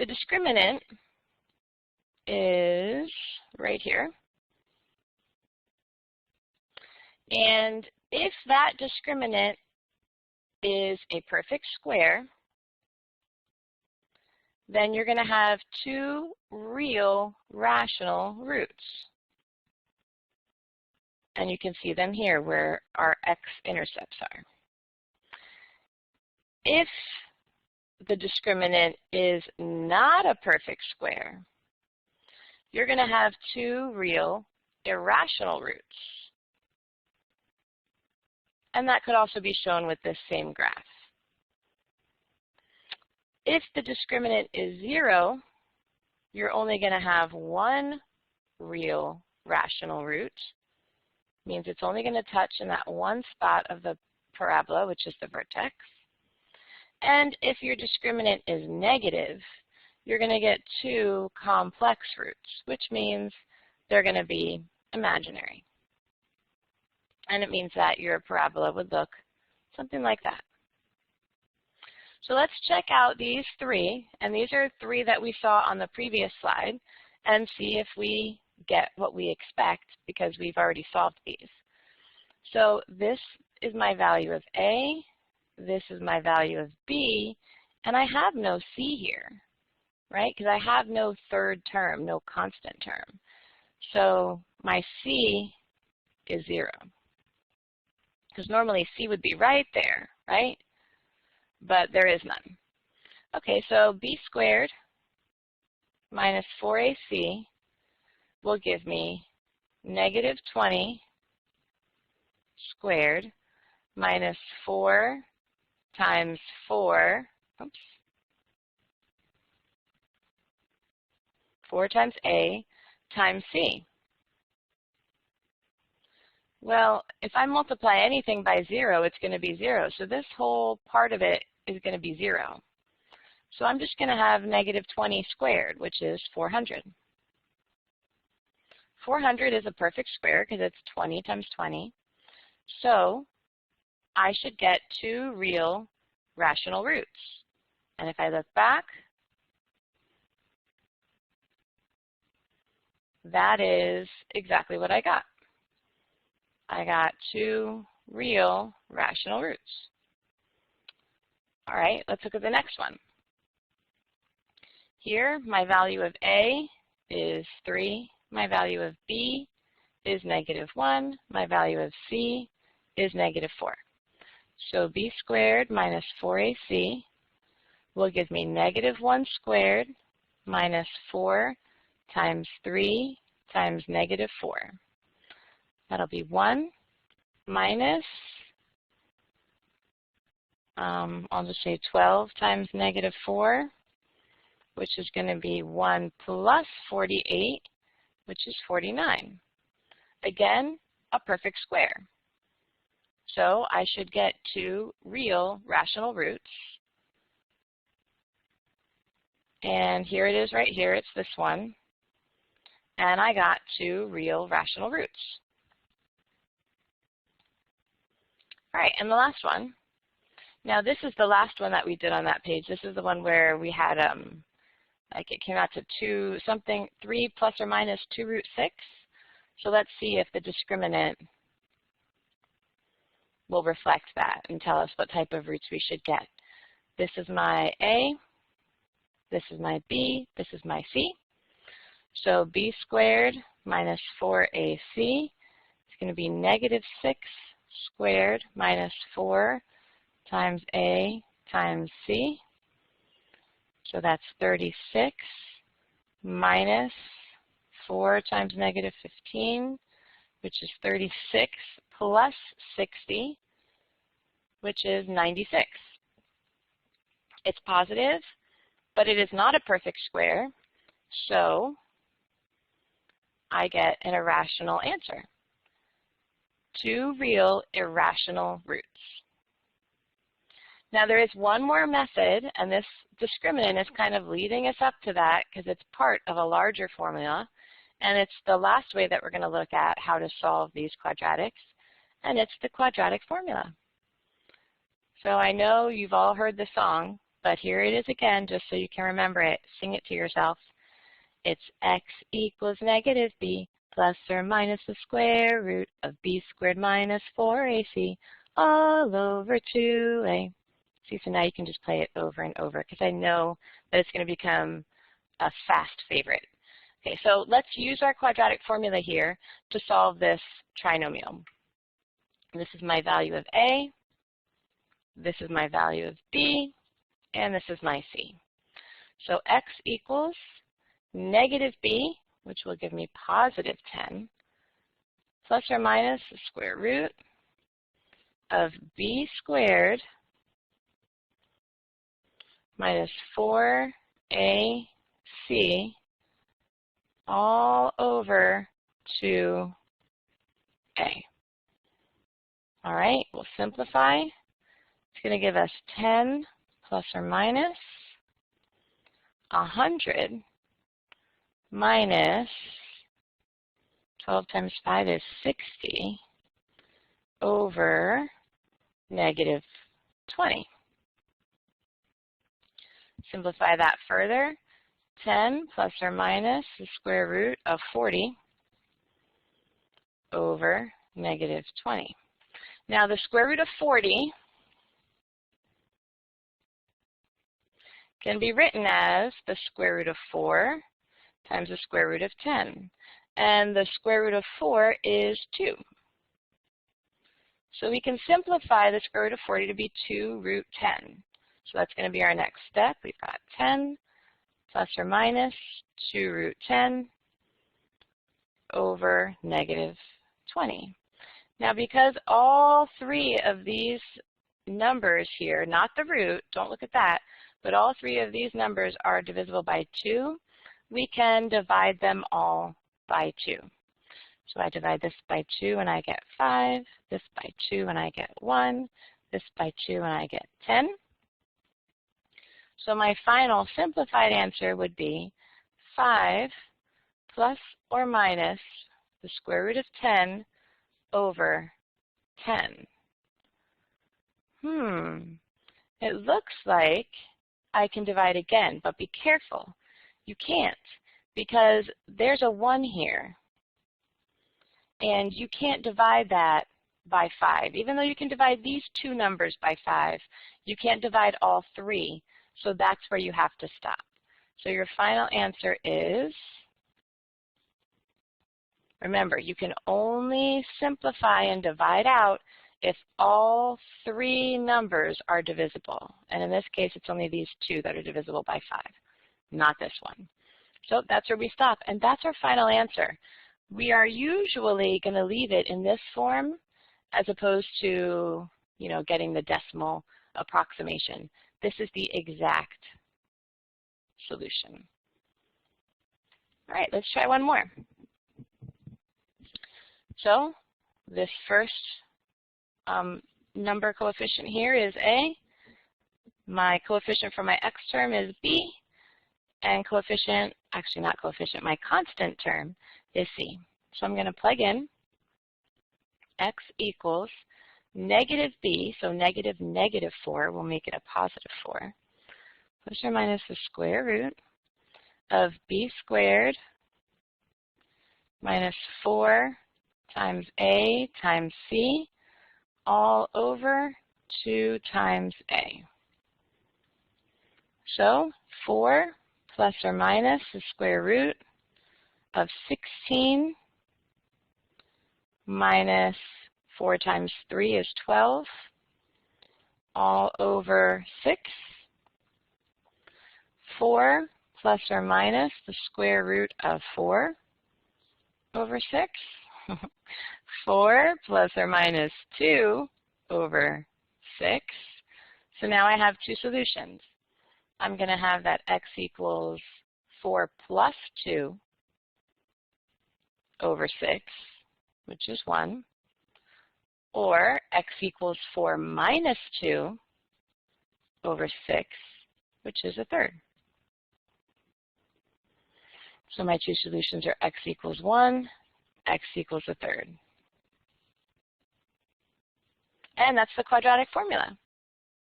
The discriminant is right here. And if that discriminant is a perfect square, then you're going to have two real rational roots. And you can see them here where our x-intercepts are. If the discriminant is not a perfect square, you're going to have two real irrational roots. And that could also be shown with this same graph. If the discriminant is 0, you're only going to have one real rational root. Means it's only going to touch in that one spot of the parabola, which is the vertex. And if your discriminant is negative, you're going to get two complex roots, which means they're going to be imaginary. And it means that your parabola would look something like that. So let's check out these three, and these are three that we saw on the previous slide, and see if we get what we expect because we've already solved these. So this is my value of A, this is my value of B, and I have no C here, right? Because I have no third term, no constant term. So my C is 0. Because normally C would be right there, right? But there is none. Okay, so B squared minus 4AC will give me negative 20 squared minus 4 times 4, 4 times A times C. Well, if I multiply anything by 0, it's going to be 0. So this whole part of it is going to be 0. So I'm just going to have negative 20 squared, which is 400. 400 is a perfect square because it's 20 times 20. So I should get two real rational roots. And if I look back, that is exactly what I got. I got two real rational roots. All right, let's look at the next one. Here, my value of A is 3. My value of B is negative 1. My value of C is negative 4. So B squared minus 4AC will give me negative 1 squared minus 4 times 3 times negative 4. That'll be 1 minus, I'll just say 12 times negative 4, which is going to be 1 plus 48, which is 49. Again, a perfect square. So I should get two real rational roots. And here it is right here, it's this one. And I got two real rational roots. All right, and the last one. Now this is the last one that we did on that page. This is the one where we had, like it came out to 3 plus or minus 2 root 6. So let's see if the discriminant will reflect that and tell us what type of roots we should get. This is my A, this is my B, this is my C. So B squared minus 4AC is going to be negative 6 squared minus 4 times A times C. So that's 36 minus 4 times negative 15, which is 36 plus 60, which is 96. It's positive, but it is not a perfect square, so I get an irrational answer. Two real irrational roots. Now there is one more method, and this discriminant is kind of leading us up to that because it's part of a larger formula, and it's the last way that we're going to look at how to solve these quadratics, and it's the quadratic formula. So I know you've all heard the song, But here it is again, just so you can remember it. Sing it to yourself. It's x equals negative b plus or minus the square root of b squared minus 4ac all over 2a. See, so now you can just play it over and over because I know that it's going to become a fast favorite. Okay, so let's use our quadratic formula here to solve this trinomial. This is my value of a, this is my value of b, and this is my c. So x equals negative b, which will give me positive 10, plus or minus the square root of b squared minus 4ac all over 2a. All right, we'll simplify. It's going to give us 10 plus or minus 100 minus 12 times 5 is 60 over negative 20. Simplify that further. 10 plus or minus the square root of 40 over negative 20. Now the square root of 40 can be written as the square root of 4 times the square root of 10. And the square root of 4 is 2. So we can simplify the square root of 40 to be 2 root 10. So that's going to be our next step. We've got 10 plus or minus 2 root 10 over negative 20. Now because all three of these numbers here, not the root, don't look at that, but all three of these numbers are divisible by 2, we can divide them all by 2. So I divide this by 2 and I get 5, this by 2 and I get 1, this by 2 and I get 10. So my final simplified answer would be 5 plus or minus the square root of 10 over 10. It looks like I can divide again, but be careful. You can't, because there's a 1 here. And you can't divide that by 5. Even though you can divide these two numbers by 5, you can't divide all three. So that's where you have to stop. So your final answer is, remember, you can only simplify and divide out if all three numbers are divisible. And in this case, it's only these two that are divisible by 5, not this one. So that's where we stop. And that's our final answer. We are usually going to leave it in this form as opposed to, getting the decimal approximation. This is the exact solution. All right, let's try one more. So this first number coefficient here is A. My coefficient for my x term is B. And coefficient, actually not coefficient, my constant term is C. So I'm going to plug in x equals negative b, so negative 4, we'll make it a positive 4, plus or minus the square root of b squared minus 4 times a times c all over 2 times a. So 4 plus or minus the square root of 16 minus 4 times 3 is 12, all over 6. 4 plus or minus the square root of 4 over 6. 4 plus or minus 2 over 6. So now I have two solutions. I'm going to have that x equals 4 plus 2 over 6, which is 1. Or x equals 4 minus 2 over 6, which is a third. So my two solutions are x equals 1, x equals a third. And that's the quadratic formula.